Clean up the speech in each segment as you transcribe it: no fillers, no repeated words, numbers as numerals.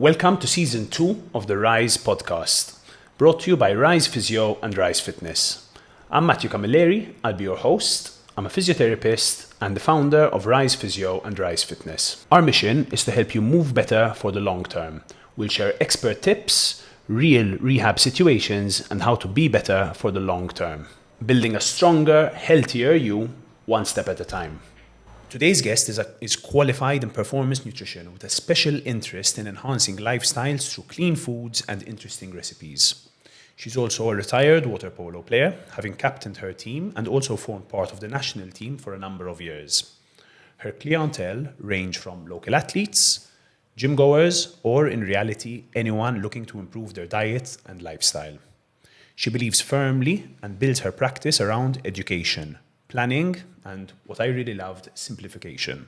Welcome to Season 2 of the Rise podcast, brought to you by Rise Physio and Rise Fitness. I'm Matthew Camilleri, I'll be your host. I'm a physiotherapist and the founder of Rise Physio and Rise Fitness. Our mission is to help you move better for the long term. We'll share expert tips, real rehab situations, and how to be better for the long term. Building a stronger, healthier you, one step at a time. Today's guest is qualified in performance nutrition with a special interest in enhancing lifestyles through clean foods and interesting recipes. She's also a retired water polo player, having captained her team and also formed part of the national team for a number of years. Her clientele range from local athletes, gym goers, or in reality, anyone looking to improve their diet and lifestyle. She believes firmly and builds her practice around education, planning, and what I really loved, simplification.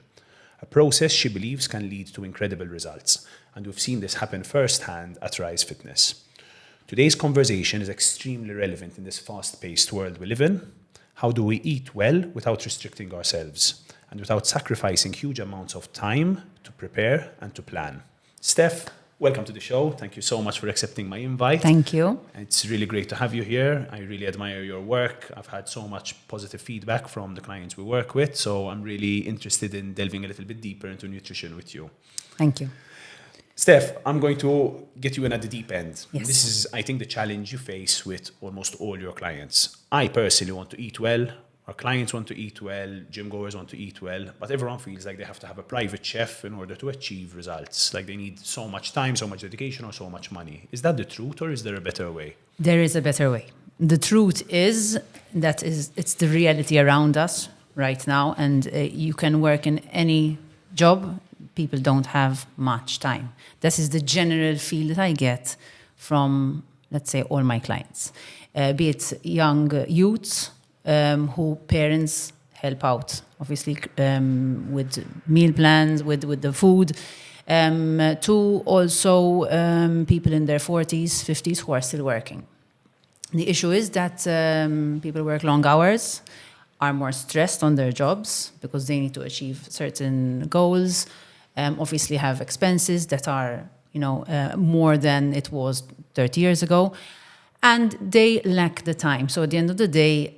A process she believes can lead to incredible results, and we've seen this happen firsthand at Rise Fitness. Today's conversation is extremely relevant in this fast-paced world we live in. How do we eat well without restricting ourselves and without sacrificing huge amounts of time to prepare and to plan? Steph, welcome to the show. Thank you so much for accepting my invite. Thank you. It's really great to have you here. I really admire your work. I've had so much positive feedback from the clients we work with, so I'm really interested in delving a little bit deeper into nutrition with you. Thank you. Steph, I'm going to get you in at the deep end. Yes. This is, I think, the challenge you face with almost all your clients. I personally want to eat well. Our clients want to eat well, gym goers want to eat well, but everyone feels like they have to have a private chef in order to achieve results. Like they need so much time, so much dedication, or so much money. Is that the truth, or is there a better way? There is a better way. The truth is that it's the reality around us right now, and you can work in any job. People don't have much time. This is the general feel that I get from, let's say, all my clients, be it young youths, who parents help out, obviously, with meal plans, with the food, to also people in their 40s, 50s who are still working. The issue is that people work long hours, are more stressed on their jobs because they need to achieve certain goals, obviously have expenses that are, more than it was 30 years ago. And they lack the time. So at the end of the day,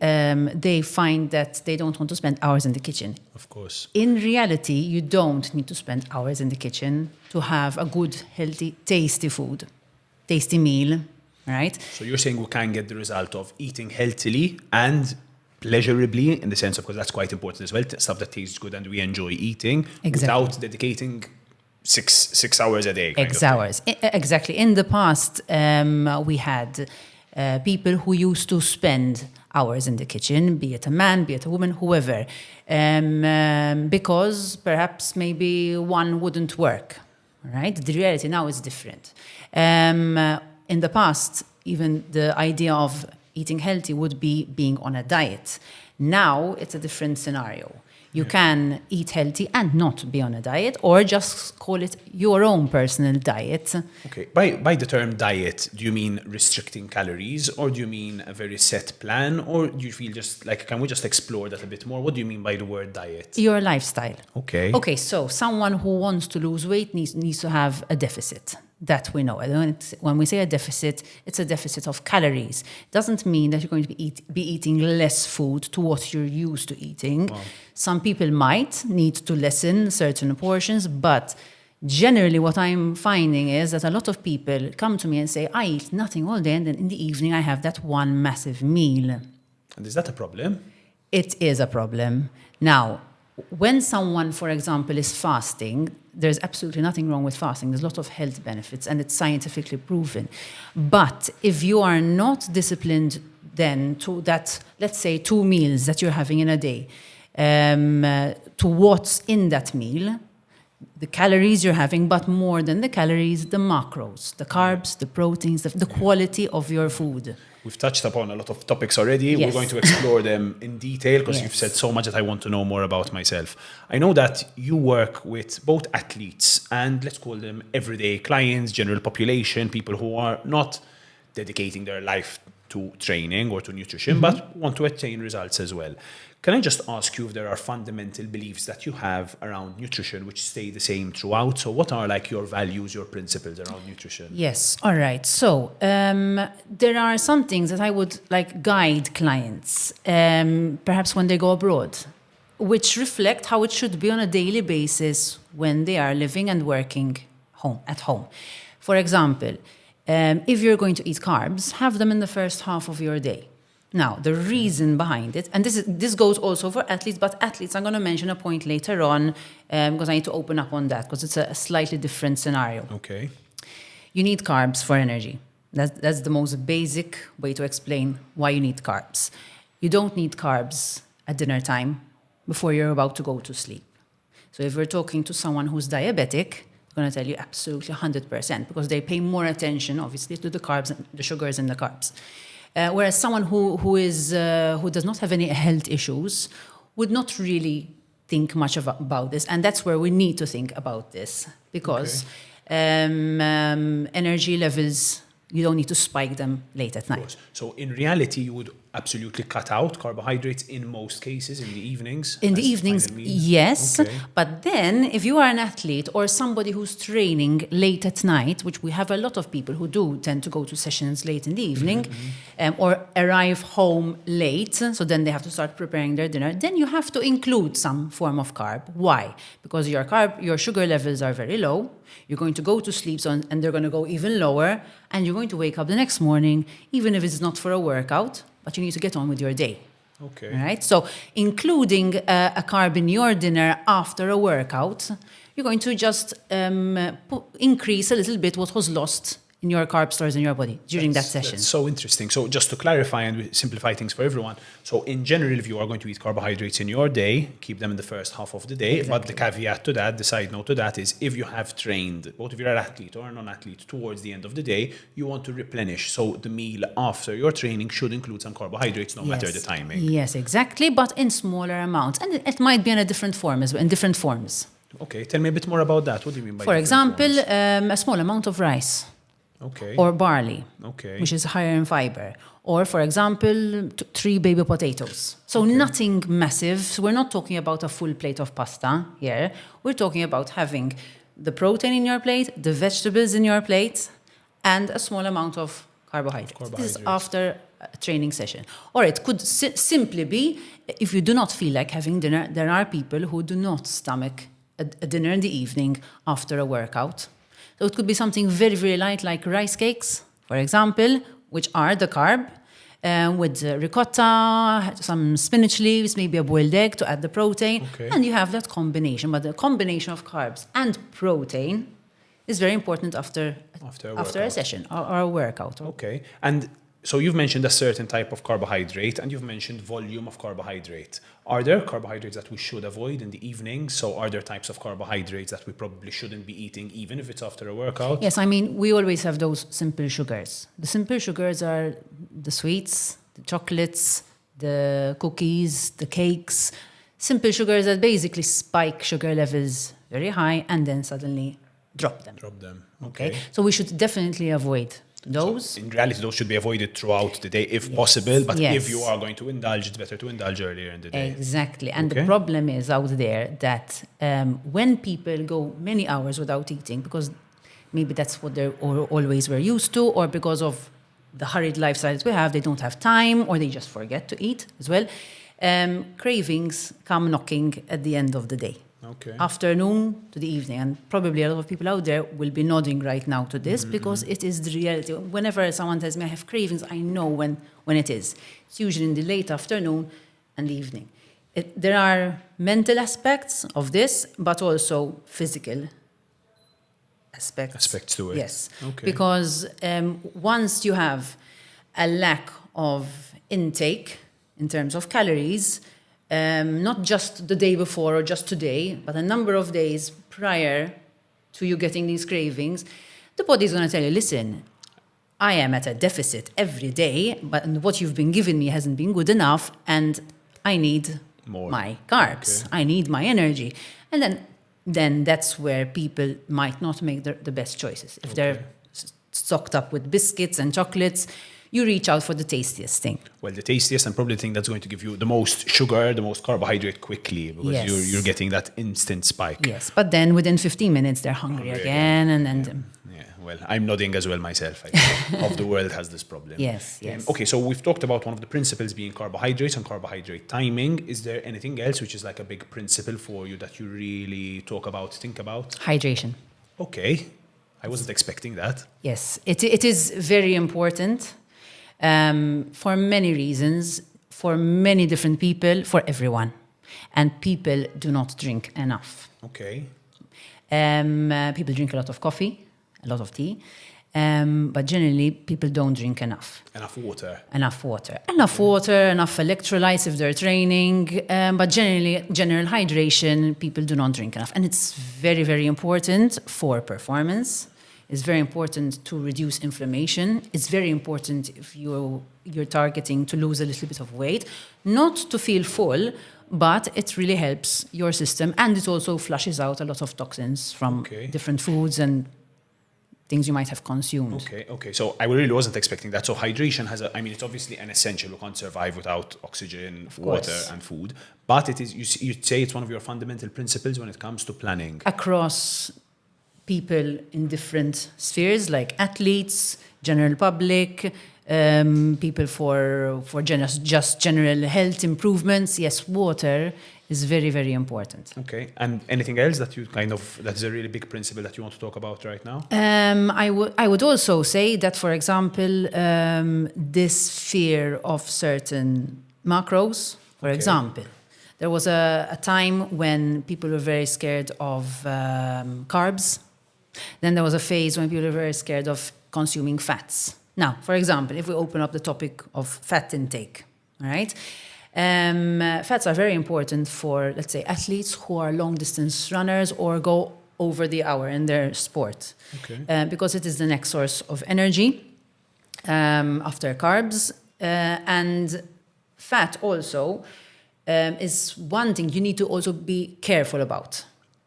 they find that they don't want to spend hours in the kitchen. Of course. In reality, you don't need to spend hours in the kitchen to have a good, healthy, tasty food, tasty meal, right? So you're saying we can get the result of eating healthily and pleasurably, in the sense of, because that's quite important as well, stuff that tastes good and we enjoy eating, without dedicating six hours a day. Exactly. In the past, we had people who used to spend hours in the kitchen, be it a man, be it a woman, whoever, because perhaps maybe one wouldn't work, right? The reality now is different. In the past, even the idea of eating healthy would be being on a diet. Now, it's a different scenario. You can eat healthy and not be on a diet, or just call it your own personal diet. Okay. By the term diet, do you mean restricting calories, or do you mean a very set plan, or do you feel just like, can we just explore that a bit more? What do you mean by the word diet? Your lifestyle. Okay, so someone who wants to lose weight needs to have a deficit. That we know. When we say a deficit, it's a deficit of calories. It doesn't mean that you're going to be eating less food to what you're used to eating. Wow. Some people might need to lessen certain portions, but generally what I'm finding is that a lot of people come to me and say, I eat nothing all day, and then in the evening I have that one massive meal. And is that a problem? It is a problem. Now, when someone, for example, is fasting, there's absolutely nothing wrong with fasting. There's a lot of health benefits, and it's scientifically proven. But if you are not disciplined then to that, let's say, 2 meals that you're having in a day, to what's in that meal, the calories you're having, but more than the calories, the macros, the carbs, the proteins, the quality of your food. We've touched upon a lot of topics already. Yes. We're going to explore them in detail because Yes. you've said so much that I want to know more about myself. I know that you work with both athletes and let's call them everyday clients, general population, people who are not dedicating their life to training or to nutrition, but want to attain results as well. Can I just ask you if there are fundamental beliefs that you have around nutrition which stay the same throughout? So what are like your values, your principles around nutrition? Yes. All right. So there are some things that I would like guide clients, perhaps when they go abroad, which reflect how it should be on a daily basis when they are living and working at home. For example, if you're going to eat carbs, have them in the first half of your day. Now, the reason behind it, and this goes also for athletes, but athletes, I'm going to mention a point later on because I need to open up on that because it's a slightly different scenario. Okay. You need carbs for energy. That's the most basic way to explain why you need carbs. You don't need carbs at dinner time before you're about to go to sleep. So if we're talking to someone who's diabetic, I'm going to tell you absolutely 100% because they pay more attention, obviously, to the carbs, and the sugars and the carbs. Whereas someone who does not have any health issues would not really think much about this, and that's where we need to think about this because energy levels, you don't need to spike them late at night. So in reality, you would absolutely cut out carbohydrates in most cases in the evenings? In the evenings, yes. Okay. But then if you are an athlete or somebody who's training late at night, which we have a lot of people who do tend to go to sessions late in the evening, or arrive home late, so then they have to start preparing their dinner, then you have to include some form of carb. Why? Because your sugar levels are very low, you're going to go to sleep and they're going to go even lower, and you're going to wake up the next morning, even if it's not for a workout, but you need to get on with your day. Okay. Right? So including a carb in your dinner after a workout, you're going to just increase a little bit what was lost in your carb stores in your body during that session. That's so interesting. So just to clarify and simplify things for everyone, so in general, if you are going to eat carbohydrates in your day, keep them in the first half of the day. Exactly. But the caveat to that, the side note to that is if you have trained, both if you're an athlete or a non-athlete, towards the end of the day, you want to replenish. So the meal after your training should include some carbohydrates, no matter the timing. Yes, exactly, but in smaller amounts. And it might be in a different form as well, in different forms. Okay, tell me a bit more about that. What do you mean by For example, a small amount of rice. Okay. Or barley, okay, which is higher in fiber. Or, for example, 3 baby potatoes. So nothing massive. So we're not talking about a full plate of pasta here. We're talking about having the protein in your plate, the vegetables in your plate, and a small amount of carbohydrates. This is after a training session. Or it could simply be, if you do not feel like having dinner, there are people who do not stomach a dinner in the evening after a workout. So it could be something very, very light like rice cakes, for example, which are the carb, with ricotta, some spinach leaves, maybe a boiled egg to add the protein. Okay. And you have that combination. But the combination of carbs and protein is very important after a session or a workout. Okay. And so you've mentioned a certain type of carbohydrate and you've mentioned volume of carbohydrate. Are there carbohydrates that we should avoid in the evening? So are there types of carbohydrates that we probably shouldn't be eating even if it's after a workout? Yes, I mean, we always have those simple sugars. The simple sugars are the sweets, the chocolates, the cookies, the cakes. Simple sugars that basically spike sugar levels very high and then suddenly drop them. Okay. So we should definitely avoid those. So in reality, those should be avoided throughout the day if possible, but if you are going to indulge, it's better to indulge earlier in the day. Exactly. And the problem is out there that when people go many hours without eating, because maybe that's what they always were used to, or because of the hurried lifestyles we have, they don't have time, or they just forget to eat as well. Cravings come knocking at the end of the day. Afternoon to the evening, and probably a lot of people out there will be nodding right now to this because it is the reality. Whenever someone tells me I have cravings, I know when it is. It's usually in the late afternoon and the evening. There are mental aspects of this, but also physical aspects to it. Yes, because once you have a lack of intake in terms of calories, not just the day before or just today, but a number of days prior to you getting these cravings, the body's going to tell you, listen, I am at a deficit every day, but what you've been giving me hasn't been good enough, and I need more. My carbs. I need my energy. And then that's where people might not make the best choices. If they're stocked up with biscuits and chocolates, you reach out for the tastiest thing. Well, the tastiest and probably the thing that's going to give you the most sugar, the most carbohydrate quickly, because Yes. you're getting that instant spike. Yes, but then within 15 minutes they're hungry again, and then Yeah, well, I'm nodding as well myself. I think half the world has this problem. Yes, yes. Okay, so we've talked about one of the principles being carbohydrates and carbohydrate timing. Is there anything else which is like a big principle for you that you really talk about, think about? hydration. Okay, I wasn't expecting that. Yes, it is very important for many reasons, for many different people, for everyone. And people do not drink enough. Okay. People drink a lot of coffee, a lot of tea, but generally people don't drink enough. Enough water. Enough water. Enough water, enough electrolytes if they're training, but generally, general hydration, people do not drink enough. And it's very, very important for performance. It's very important to reduce inflammation. It's very important if you're targeting to lose a little bit of weight, not to feel full, but it really helps your system. And it also flushes out a lot of toxins from different foods and things you might have consumed. Okay. So I really wasn't expecting that. So hydration it's obviously an essential. We can't survive without oxygen, water, and food. But it is, you'd say it's one of your fundamental principles when it comes to planning. Across people in different spheres, like athletes, general public, people for just general health improvements. Yes, water is very, very important. Okay. And anything else that that's a really big principle that you want to talk about right now? I would also say that, for example, this fear of certain macros, for example, there was a time when people were very scared of carbs. Then there was a phase when people were very scared of consuming fats. Now, for example, if we open up the topic of fat intake, all right? Fats are very important for, let's say, athletes who are long-distance runners or go over the hour in their sport. Because it is the next source of energy after carbs. And fat also is one thing you need to also be careful about.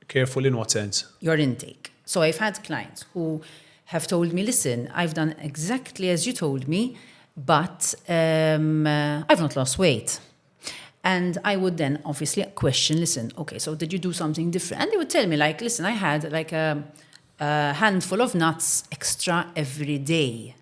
Careful in what sense? Your intake. So I've had clients who have told me, listen, I've done exactly as you told me, but I've not lost weight. And I would then obviously question, listen, okay, so did you do something different? And they would tell me, like, listen, I had like a handful of nuts extra every day.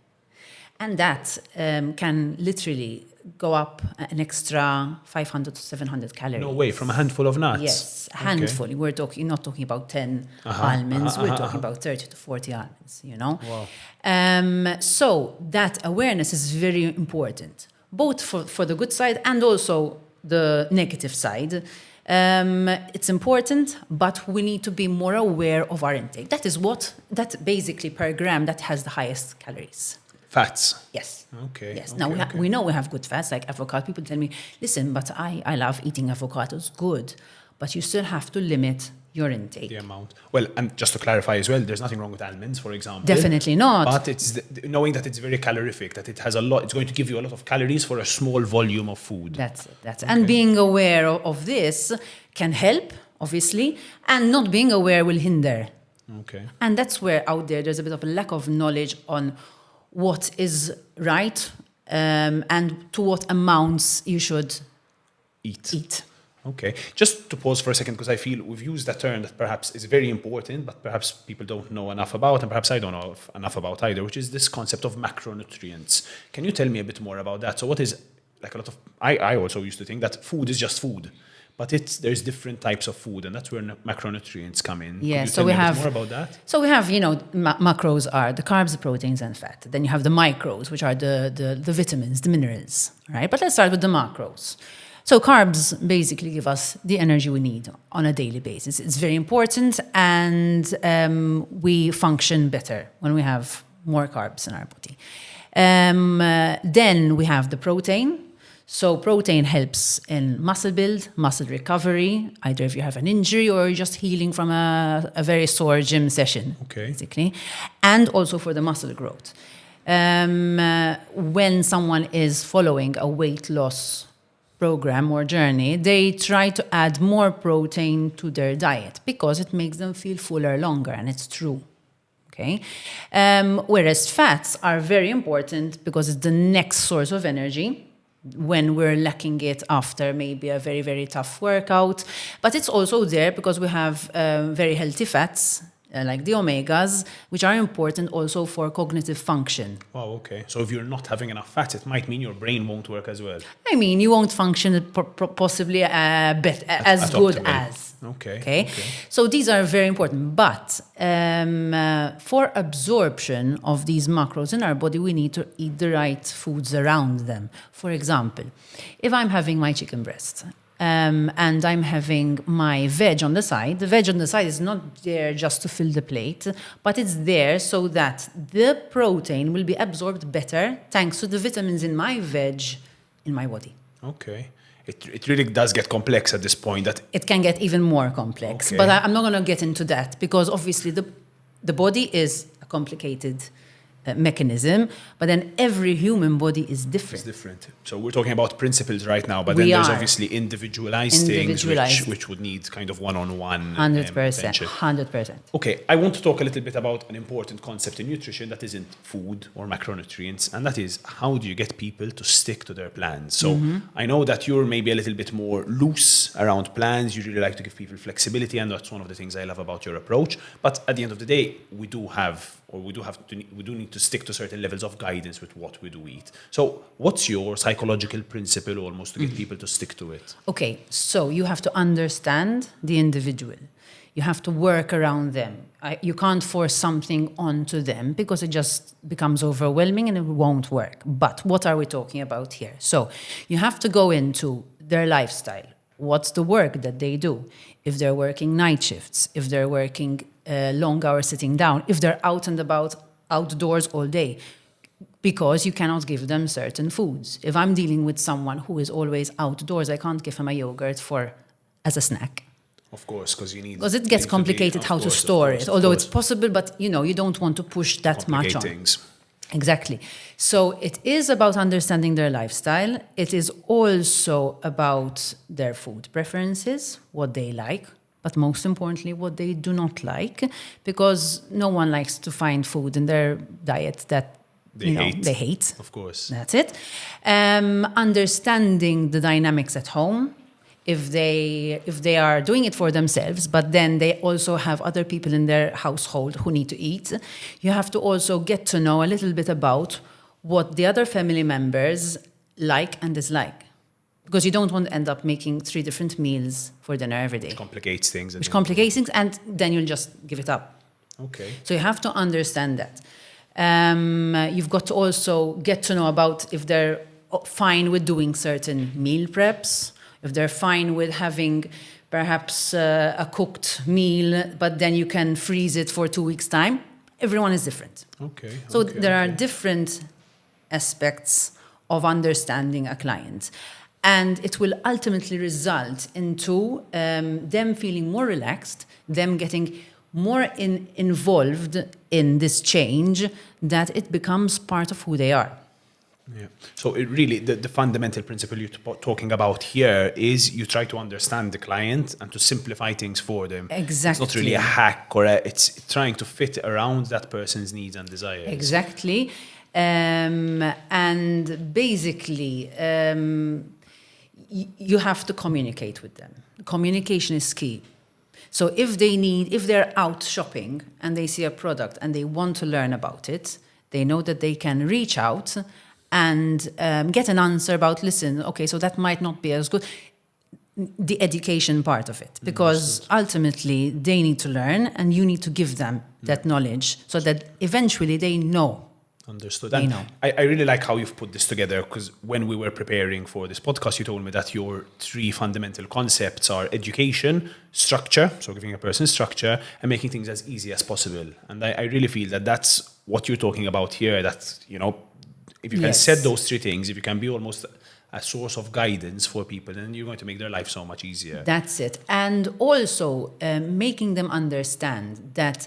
And that can literally go up an extra 500 to 700 calories. No way, from a handful of nuts? Yes, a handful. We're not talking about 10 almonds, we're talking about 30 to 40 almonds, you know? Wow. So that awareness is very important, both for the good side and also the negative side. It's important, but we need to be more aware of our intake. That basically per gram, that has the highest calories. Fats? Yes. Okay. Yes. Now we know we have good fats like avocado. People tell me, listen, but I love eating avocados. Good. But you still have to limit your intake. The amount. Well, and just to clarify as well, there's nothing wrong with almonds, for example. Definitely not. But it's knowing that it's very calorific, that it has it's going to give you a lot of calories for a small volume of food. That's it. And being aware of this can help, obviously, and not being aware will hinder. Okay. And that's where out there's a bit of a lack of knowledge on what is right and to what amounts you should eat. Okay. Just to pause for a second, because I feel we've used that term that perhaps is very important, but perhaps people don't know enough about, and perhaps I don't know enough about either, which is this concept of macronutrients. Can you tell me a bit more about that? So what is, like a lot of, I also used to think that food is just food, but there's different types of food, and that's where macronutrients come in. Yeah, so we have more about that. So we have, macros are the carbs, the proteins, and fat. Then you have the micros, which are the vitamins, the minerals, right? But let's start with the macros. So carbs basically give us the energy we need on a daily basis. It's very important, and we function better when we have more carbs in our body. Then we have the protein. So protein helps in muscle build, muscle recovery, either if you have an injury or you're just healing from a very sore gym session, basically, and also for the muscle growth. When someone is following a weight loss program or journey, they try to add more protein to their diet because it makes them feel fuller longer, and it's true. Okay, whereas fats are very important because it's the next source of energy when we're lacking it after maybe a very, very tough workout. But it's also there because we have very healthy fats, like the omegas, which are important also for cognitive function. Wow, okay. So if you're not having enough fat, it might mean your brain won't work as well. I mean, you won't function possibly as good optimal. as. Okay. So these are very important. But for absorption of these macros in our body, we need to eat the right foods around them. For example, if I'm having my chicken breast, and I'm having my veg on the side. The veg on the side is not there just to fill the plate, but it's there so that the protein will be absorbed better thanks to the vitamins in my veg in my body. Okay. It really does get complex at this point. That it can get even more complex, okay. but I'm not going to get into that because obviously the body is a complicated mechanism, but then every human body is different. It's different. So we're talking about principles right now, but then there's obviously individualized things which would need kind of one-on-one 100%. 100%. Okay, I want to talk a little bit about an important concept in nutrition that isn't food or macronutrients, and that is how do you get people to stick to their plans? So I know that you're maybe a little bit more loose around plans. You really like to give people flexibility, and that's one of the things I love about your approach. But at the end of the day, we do need to stick to certain levels of guidance with what we do eat. So what's your psychological principle almost to get people to stick to it? Okay, so you have to understand the individual. You have to work around them. You can't force something onto them because it just becomes overwhelming and it won't work. But what are we talking about here? So you have to go into their lifestyle. What's the work that they do? If they're working night shifts, if they're working long hours sitting down, if they're out and about outdoors all day, because you cannot give them certain foods. If I'm dealing with someone who is always outdoors, I can't give him a yogurt as a snack. Of course, because it gets complicated how to store it. Although it's possible, but you don't want to push that much on. Things. Exactly. So it is about understanding their lifestyle. It is also about their food preferences, what they like, but most importantly, what they do not like, because no one likes to find food in their diet that they hate. Of course. That's it. Understanding the dynamics at home. If they are doing it for themselves, but then they also have other people in their household who need to eat, you have to also get to know a little bit about what the other family members like and dislike. Because you don't want to end up making 3 different meals for dinner every day. Which complicates things. And then you'll just give it up. Okay. So you have to understand that. You've got to also get to know about if they're fine with doing certain meal preps, if they're fine with having perhaps a cooked meal, but then you can freeze it for 2 weeks' time. Everyone is different. Okay. So there are different aspects of understanding a client. And it will ultimately result into them feeling more relaxed, them getting more involved in this change, that it becomes part of who they are. Yeah. So it really, the fundamental principle you're talking about here is you try to understand the client and to simplify things for them. Exactly. It's not really a hack it's trying to fit around that person's needs and desires. Exactly. And basically, you have to communicate with them. Communication is key. So if they're out shopping and they see a product and they want to learn about it, they know that they can reach out and get an answer about, listen, okay, so that might not be as good. The education part of it, because ultimately they need to learn and you need to give them that knowledge so that eventually they know. Understood. And I really like how you've put this together, because when we were preparing for this podcast, you told me that your 3 fundamental concepts are education, structure, so giving a person structure, and making things as easy as possible. And I really feel that that's what you're talking about here, that, if you can set those 3 things, if you can be almost a source of guidance for people, then you're going to make their life so much easier. That's it. And also making them understand that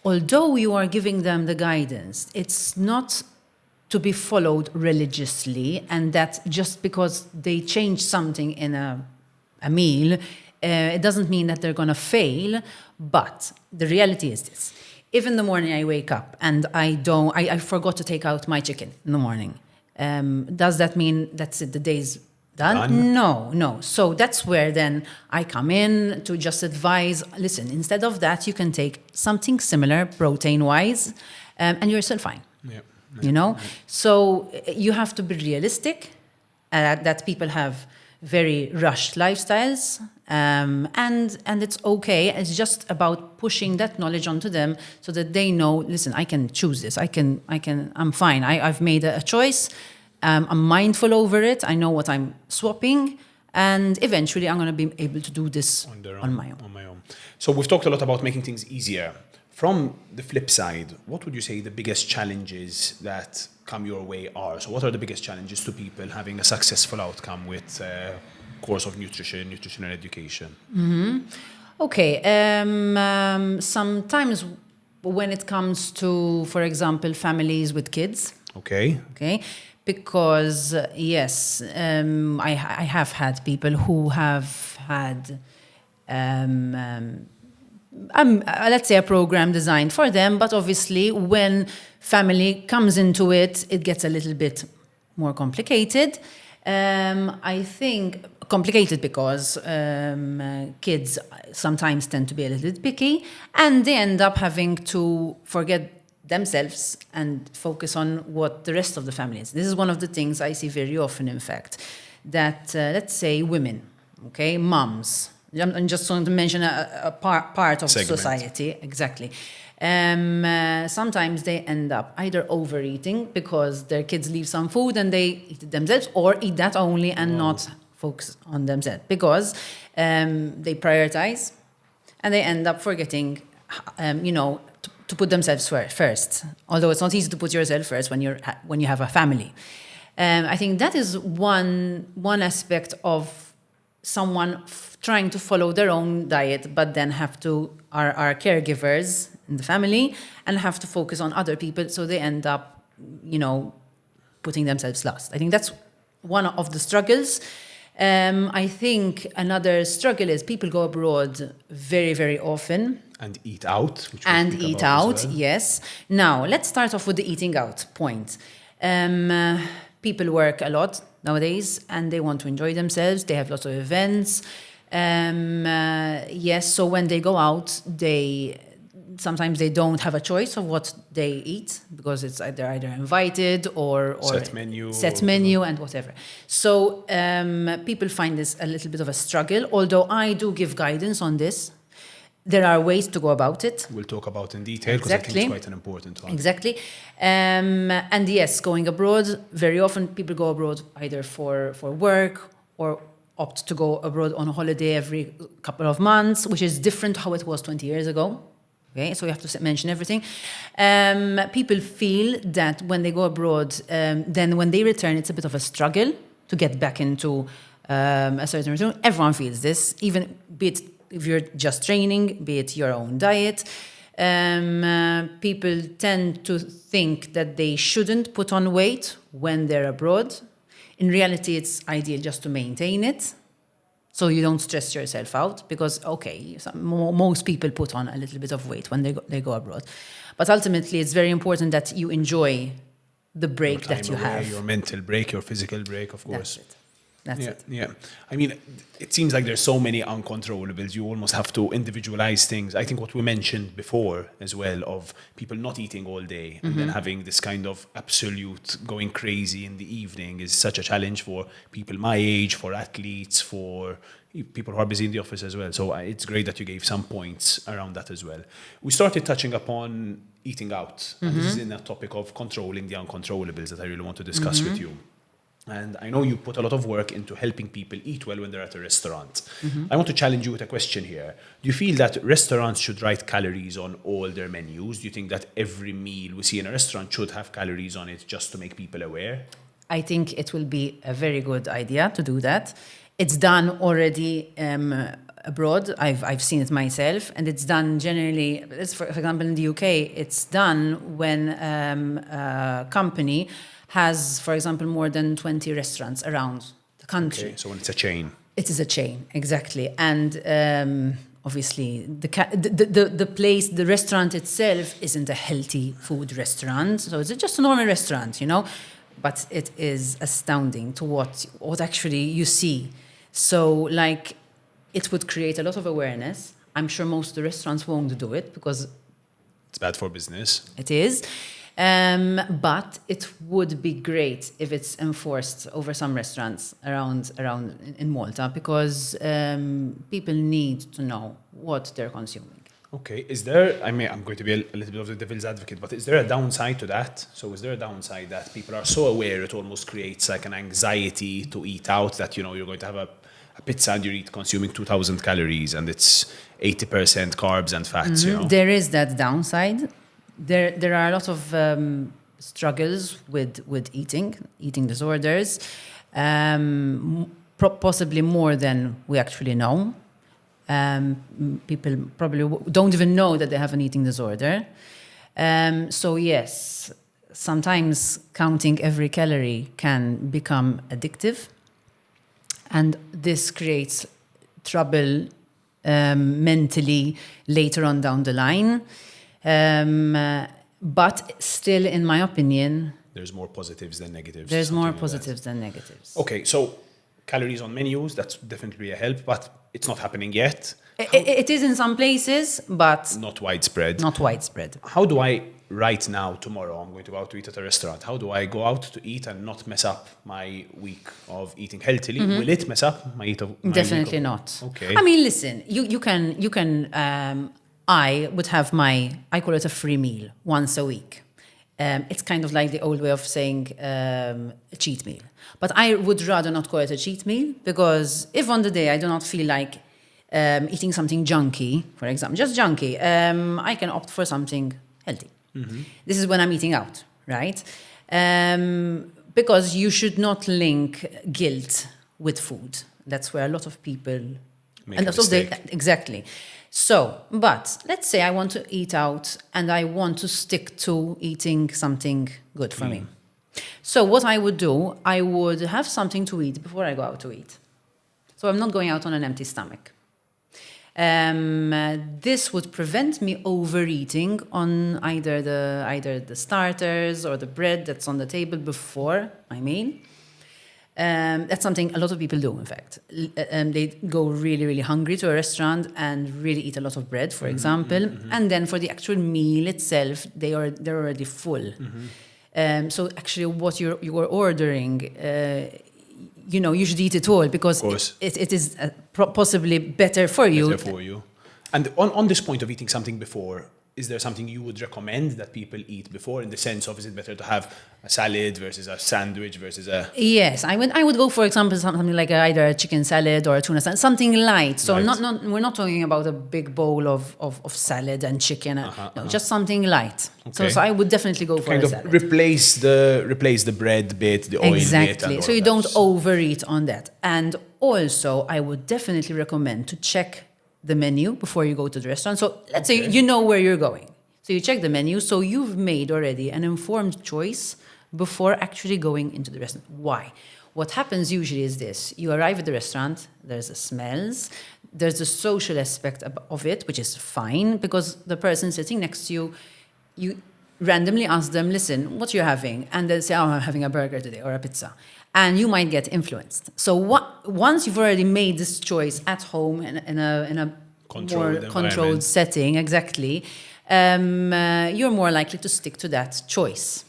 although you are giving them the guidance, it's not to be followed religiously, and that just because they change something in a meal, it doesn't mean that they're going to fail. But the reality is this. If in the morning I wake up and I forgot to take out my chicken in the morning, does that mean that's it, the day's done? No. So that's where then I come in to just advise, listen, instead of that, you can take something similar protein-wise, and you're still fine. Yeah. You know? So you have to be realistic, that people have very rushed lifestyles, and it's okay. It's just about pushing that knowledge onto them so that they know, listen, I can choose this. I'm fine. I've made a choice. I'm mindful over it. I know what I'm swapping, and eventually I'm going to be able to do this on my own. So we've talked a lot about making things easier. From the flip side, what would you say the biggest challenges that come your way are? So what are the biggest challenges to people having a successful outcome with a course of nutritional education? Okay. Sometimes when it comes to, for example, families with kids. Okay. Because, yes, I have had people who have had, let's say, a program designed for them, but obviously when family comes into it, it gets a little bit more complicated. I think complicated because kids sometimes tend to be a little bit picky, and they end up having to forget themselves and focus on what the rest of the family is. This is one of the things I see very often, in fact, that, let's say, women, okay, moms, I'm just going to mention a part of society, exactly. Sometimes they end up either overeating because their kids leave some food and they eat it themselves, or eat that only and not focus on themselves because they prioritize and they end up forgetting, to put themselves first. Although it's not easy to put yourself first when you have a family. I think that is one aspect of someone trying to follow their own diet, but then are caregivers in the family and have to focus on other people, so they end up, putting themselves last. I think that's one of the struggles. I think another struggle is people go abroad very, very often. And eat out. Yes. Now, let's start off with the eating out point. People work a lot nowadays and they want to enjoy themselves. They have lots of events. Yes, so when they go out, sometimes they don't have a choice of what they eat because they're either invited or set menu and whatever. So people find this a little bit of a struggle, although I do give guidance on this. There are ways to go about it. We'll talk about in detail because I think it's quite an important one. Exactly. And yes, going abroad, very often people go abroad either for work or opt to go abroad on a holiday every couple of months, which is different how it was 20 years ago. Okay, so we have to mention everything. People feel that when they go abroad, then when they return, it's a bit of a struggle to get back into a certain routine. Everyone feels this, even be it if you're just training, be it your own diet. People tend to think that they shouldn't put on weight when they're abroad. In reality, it's ideal just to maintain it, so you don't stress yourself out because, most people put on a little bit of weight when they go abroad. But ultimately, it's very important that you enjoy the break that you have. Your mental break, your physical break, of course. That's it. Yeah. I mean, it seems like there's so many uncontrollables. You almost have to individualize things. I think what we mentioned before as well of people not eating all day and then having this kind of absolute going crazy in the evening is such a challenge for people my age, for athletes, for people who are busy in the office as well. So it's great that you gave some points around that as well. We started touching upon eating out. And this is in that topic of controlling the uncontrollables that I really want to discuss with you. And I know you put a lot of work into helping people eat well when they're at a restaurant. I want to challenge you with a question here. Do you feel that restaurants should write calories on all their menus? Do you think that every meal we see in a restaurant should have calories on it just to make people aware? I think it will be a very good idea to do that. It's done already abroad. I've seen it myself, and it's done generally. For example, in the UK, it's done when a company has, for example, more than 20 restaurants around the country. Okay, so when it's a chain. It is a chain, exactly. And obviously, the place, the restaurant itself isn't a healthy food restaurant. So it's just a normal restaurant, but it is astounding to what actually you see. So like it would create a lot of awareness. I'm sure most of the restaurants won't do it because It's bad for business. it is. But it would be great if it's enforced over some restaurants around in Malta because people need to know what they're consuming. Okay, I'm going to be a little bit of the devil's advocate, but is there a downside to that? So is there a downside that people are so aware it almost creates like an anxiety to eat out that, you're going to have a pizza and you consuming 2,000 calories and it's 80% carbs and fats, There is that downside. There are a lot of struggles with eating disorders, possibly more than we actually know. People probably don't even know that they have an eating disorder. So yes, sometimes counting every calorie can become addictive, and this creates trouble mentally later on down the line. But still, in my opinion, there's more positives than negatives. There's more something like positives than negatives. Okay, so calories on menus, that's definitely a help, but it's not happening yet. It is in some places, but Not widespread. not widespread. How do I, right now, tomorrow, I'm going to go out to eat at a restaurant. How do I go out to eat and not mess up my week of eating healthily? Will it mess up my week of... Definitely not. Okay. I mean, listen, you can. I would have I call it a free meal once a week. It's kind of like the old way of saying a cheat meal. But I would rather not call it a cheat meal because if on the day I do not feel like eating something junky, for example, just junky, I can opt for something healthy. This is when I'm eating out, right? Because you should not link guilt with food. That's where a lot of people... Make a mistake. Exactly. So, but let's say I want to eat out and I want to stick to eating something good for me. So what I would do, I would have something to eat before I go out to eat. So I'm not going out on an empty stomach. This would prevent me overeating on either the starters or the bread that's on the table before my meal. That's something a lot of people do, in fact. They go really, really hungry to a restaurant and really eat a lot of bread, for example. And then for the actual meal itself, they're already full. So actually what you're ordering, you should eat it all because it is possibly better for you. Better for you. And on this point of eating something before, is there something you would recommend that people eat before in the sense of is it better to have a salad versus a sandwich versus a... Yes, I would go, for example, something like either a chicken salad or a tuna salad, something light. So Light. we're not talking about a big bowl of salad and chicken. Just something light. Okay. So I would definitely go for kind a of salad. replace the bread bit, the oil bit. Exactly. And So all you of don't that. overeat on that. And also, I would definitely recommend to check the menu before you go to the restaurant. So let's say you know where you're going. So you check the menu, so you've made already an informed choice before actually going into the restaurant. Why? What happens usually is this. You arrive at the restaurant, there's the smells, there's the social aspect of it, which is fine, because the person sitting next to you, you randomly ask them, listen, what you're having? And they'll say, I'm having a burger today or a pizza. And you might get influenced. So once you've already made this choice at home in a more controlled setting, exactly, you're more likely to stick to that choice.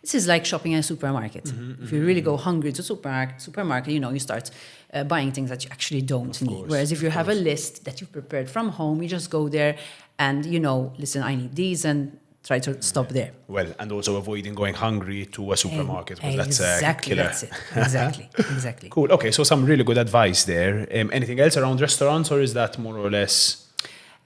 This is like shopping in a supermarket. If you really go hungry to supermarket, you start buying things that you actually don't need. Whereas if you have a list that you've prepared from home, you just go there and, listen, I need these and try to stop there. Well, and also avoiding going hungry to a supermarket, because that's a killer. That's it. Exactly. Cool. Okay, so some really good advice there. Anything else around restaurants, or is that more or less...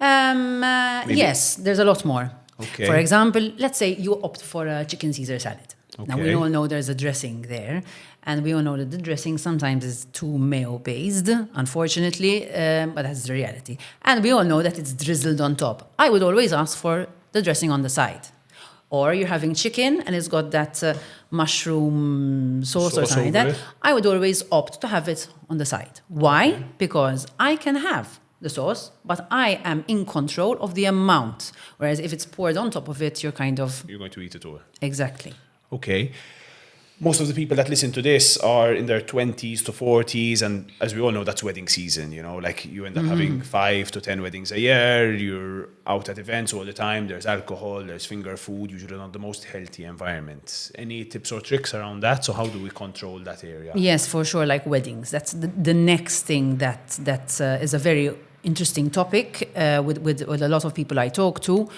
Yes, there's a lot more. Okay. For example, let's say you opt for a chicken Caesar salad. Okay. Now, we all know there's a dressing there, and we all know that the dressing sometimes is too mayo-based, unfortunately, but that's the reality. And we all know that it's drizzled on top. I would always ask for the dressing on the side. Or you're having chicken, and it's got that mushroom sauce or something like that. I would always opt to have it on the side. Why? Because I can have the sauce, but I am in control of the amount. Whereas if it's poured on top of it, you're kind of... You're going to eat it all. Exactly. Okay. Most of the people that listen to this are in their 20s to 40s, and as we all know, that's wedding season, you know, like you end up having 5 to 10 weddings a year, you're out at events all the time, there's alcohol, there's finger food, usually not the most healthy environment. Any tips or tricks around that? So how do we control that area? Yes, for sure, like weddings. That's the next thing that is a very interesting topic with a lot of people I talk to.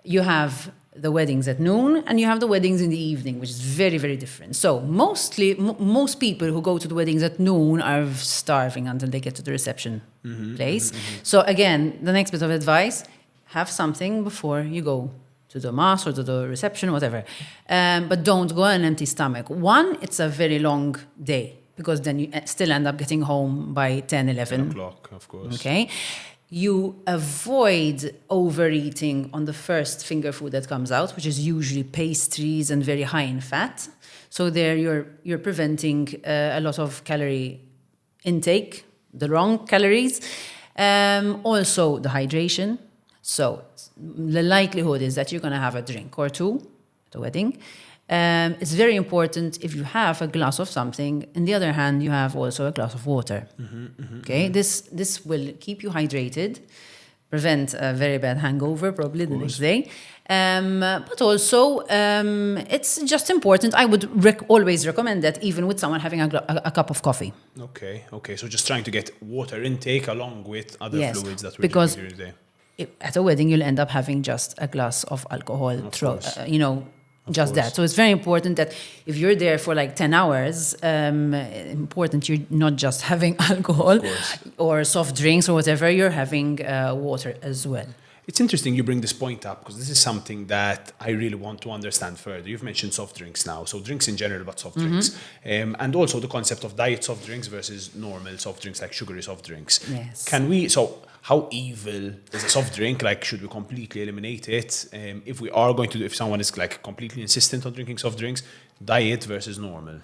You have the weddings at noon and you have the weddings in the evening, which is very, very different. So most people who go to the weddings at noon are starving until they get to the reception place. So again, the next bit of advice, have something before you go to the mass or to the reception, whatever. But don't go on an empty stomach. One, it's a very long day because then you still end up getting home by 10, 11. 10 o'clock, of course. Okay. You avoid overeating on the first finger food that comes out, which is usually pastries and very high in fat. So there you're preventing a lot of calorie intake, the wrong calories. Also the hydration. So the likelihood is that you're going to have a drink or two at the wedding. It's very important if you have a glass of something. On the other hand, you have also a glass of water. Okay, this will keep you hydrated, prevent a very bad hangover probably the next day. But also, it's just important. I would always recommend that even with someone having a cup of coffee. Okay. So just trying to get water intake along with other fluids that we're because drinking during the day. At a wedding, you'll end up having just a glass of alcohol, just that. So it's very important that if you're there for like 10 hours, important you're not just having alcohol or soft drinks or whatever, you're having water as well. It's interesting you bring this point up because this is something that I really want to understand further. You've mentioned soft drinks now, so drinks in general, but soft drinks. And also the concept of diet soft drinks versus normal soft drinks like sugary soft drinks. Yes. How evil is a soft drink? Like, should we completely eliminate it? If someone is like completely insistent on drinking soft drinks, diet versus normal?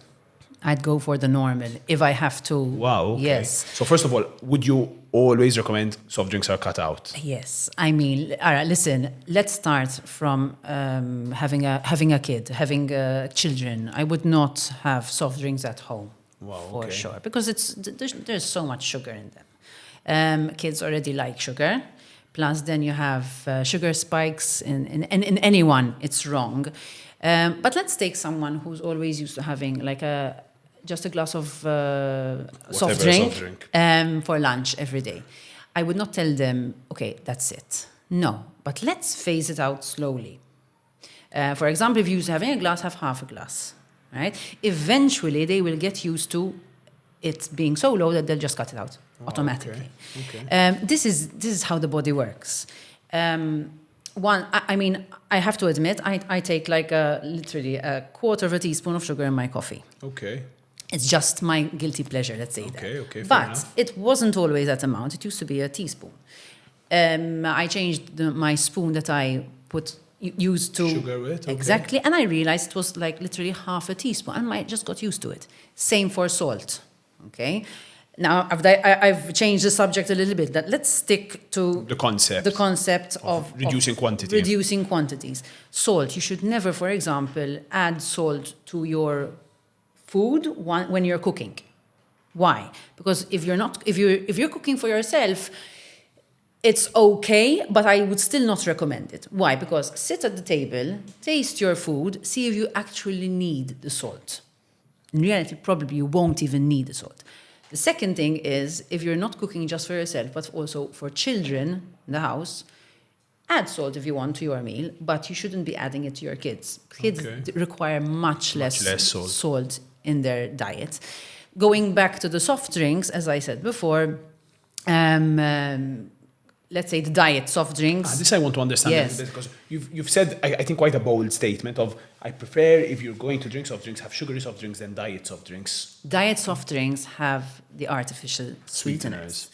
I'd go for the normal if I have to. Wow. Okay. Yes. So first of all, would you always recommend soft drinks are cut out? Yes. I mean, all right, listen, let's start from having a kid, having children. I would not have soft drinks at home. Wow. For sure. Because there's so much sugar in them. Kids already like sugar. Plus, then you have sugar spikes in anyone. It's wrong. But let's take someone who's always used to having like just a glass of soft drink for lunch every day. I would not tell them, okay, that's it. No, but let's phase it out slowly. For example, if you're having a glass, have half a glass. Right? Eventually, they will get used to it being so low that they'll just cut it out automatically. Okay. This is how the body works. I have to admit, I take like literally a quarter of a teaspoon of sugar in my coffee. Okay. It's just my guilty pleasure, let's say that. Okay. But it wasn't always that amount. It used to be a teaspoon. I changed my spoon that I used to sugar with. Okay. Exactly, and I realized it was like literally half a teaspoon, and I just got used to it. Same for salt. Okay. Now I've changed the subject a little bit. Let's stick to the concept of reducing quantity. Reducing quantities. Salt. You should never, for example, add salt to your food when you're cooking. Why? Because if you're cooking for yourself, it's okay, but I would still not recommend it. Why? Because sit at the table, taste your food, see if you actually need the salt. In reality, probably you won't even need the salt. The second thing is, if you're not cooking just for yourself, but also for children in the house, add salt if you want to your meal, but you shouldn't be adding it to your kids. Kids require much less salt in their diet. Going back to the soft drinks, as I said before, let's say the diet soft drinks. This I want to understand a little bit because you've said, I think, quite a bold statement of, I prefer, if you're going to drink soft drinks, have sugary soft drinks than diet soft drinks. Diet soft drinks have the artificial sweeteners.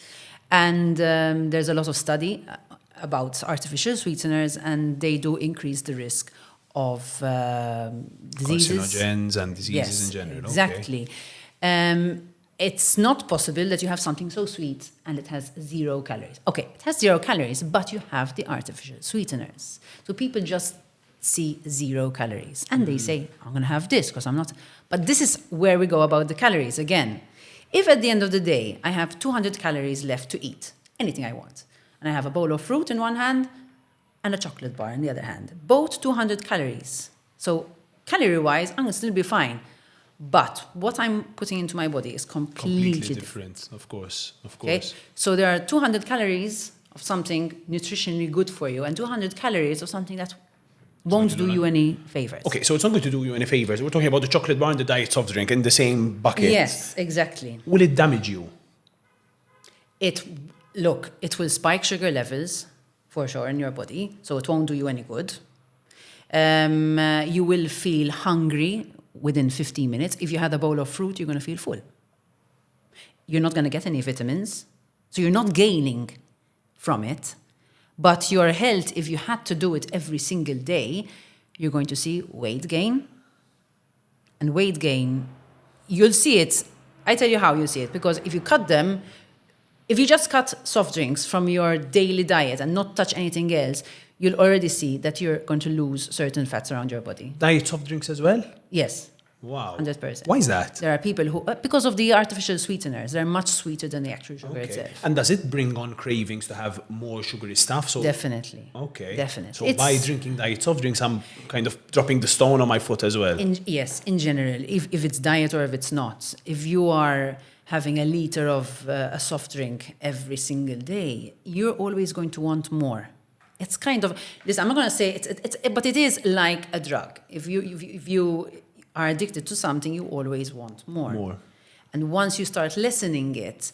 And there's a lot of study about artificial sweeteners, and they do increase the risk of diseases. Carcinogens and diseases in general. Exactly. it's not possible that you have something so sweet and it has 0 calories. Okay, it has 0 calories, but you have the artificial sweeteners. So people just see 0 calories and they say, I'm going to have this because I'm not. But this is where we go about the calories again. If at the end of the day I have 200 calories left to eat, anything I want, and I have a bowl of fruit in one hand and a chocolate bar in the other hand, both 200 calories. So calorie-wise, I'm going to still be fine. But what I'm putting into my body is completely different. Of course. Okay? So there are 200 calories of something nutritionally good for you and 200 calories of something that won't do you any favors. Okay, so it's not going to do you any favors. We're talking about the chocolate bar and the diet soft drink in the same bucket. Yes, exactly. Will it damage you? It will spike sugar levels for sure in your body, so it won't do you any good. You will feel hungry within 15 minutes. If you had a bowl of fruit, you're going to feel full. You're not going to get any vitamins, so you're not gaining from it. But your health, if you had to do it every single day, you're going to see weight gain. And weight gain, you'll see it. I tell you how you'll see it. Because if you cut them, if you just cut soft drinks from your daily diet and not touch anything else, you'll already see that you're going to lose certain fats around your body. Diet soft drinks as well? Yes. Wow. 100%. Why is that? There are people who, because of the artificial sweeteners, they're much sweeter than the actual sugar itself. And does it bring on cravings to have more sugary stuff? So definitely. Okay. Definitely. So by drinking diet soft drinks, I'm kind of dropping the stone on my foot as well. Yes, in general, if it's diet or if it's not. If you are having a liter of a soft drink every single day, you're always going to want more. It's kind of, listen, I'm not going to say but it is like a drug. If you are addicted to something, you always want more. And once you start lessening it,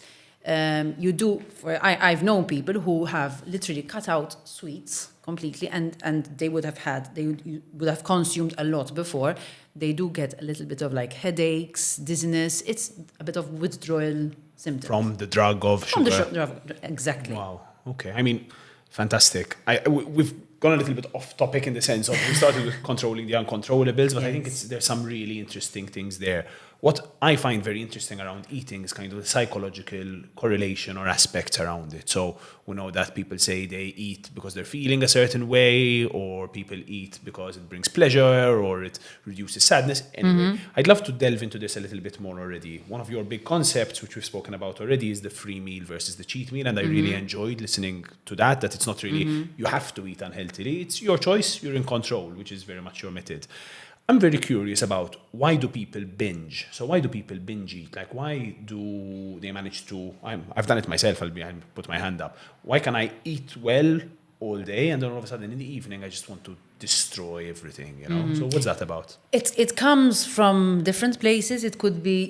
you do. I've known people who have literally cut out sweets completely, and they would have consumed a lot before. They do get a little bit of like headaches, dizziness. It's a bit of withdrawal symptoms from the drug of sugar. From the drug, exactly. Wow. Okay. I mean, fantastic. We've gone a little bit off topic in the sense of we started with controlling the uncontrollables, but I think there's some really interesting things there. What I find very interesting around eating is kind of the psychological correlation or aspects around it. So we know that people say they eat because they're feeling a certain way, or people eat because it brings pleasure or it reduces sadness. Anyway, I'd love to delve into this a little bit more already. One of your big concepts, which we've spoken about already, is the free meal versus the cheat meal. And I really enjoyed listening to that it's not really you have to eat unhealthily. It's your choice. You're in control, which is very much your method. I'm very curious about why do people binge? So why do people binge eat? Like, why do they manage to... I've done it myself. I'll put my hand up. Why can I eat well all day and then all of a sudden in the evening I just want to destroy everything? You know. So what's that about? It comes from different places. It could be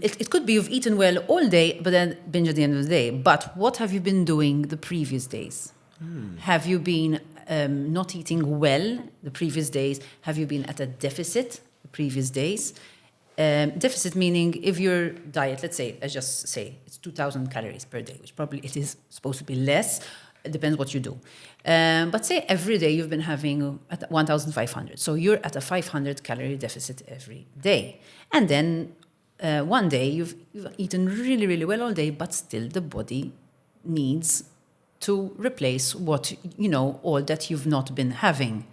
it could be you've eaten well all day, but then binge at the end of the day. But what have you been doing the previous days? Have you been not eating well the previous days? Have you been at a deficit the previous days? Deficit meaning if your diet, let's just say it's 2,000 calories per day, which probably it is supposed to be less. It depends what you do. But say every day you've been having at 1,500. So you're at a 500 calorie deficit every day. And then one day you've eaten really, really well all day, but still the body needs to replace all that you've not been having.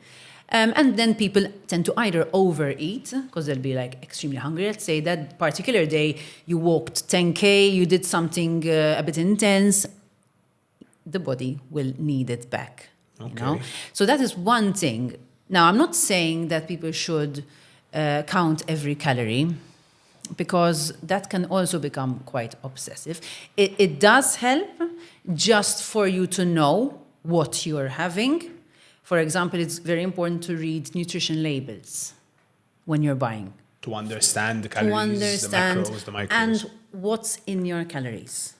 And then people tend to either overeat, because they'll be like extremely hungry. Let's say that particular day you walked 10K, you did something a bit intense, the body will need it back. Okay. You know? So that is one thing. Now, I'm not saying that people should count every calorie, because that can also become quite obsessive. It does help just for you to know what you're having. For example, it's very important to read nutrition labels when you're buying. To understand the calories, the macros, the micros. And what's in your calories.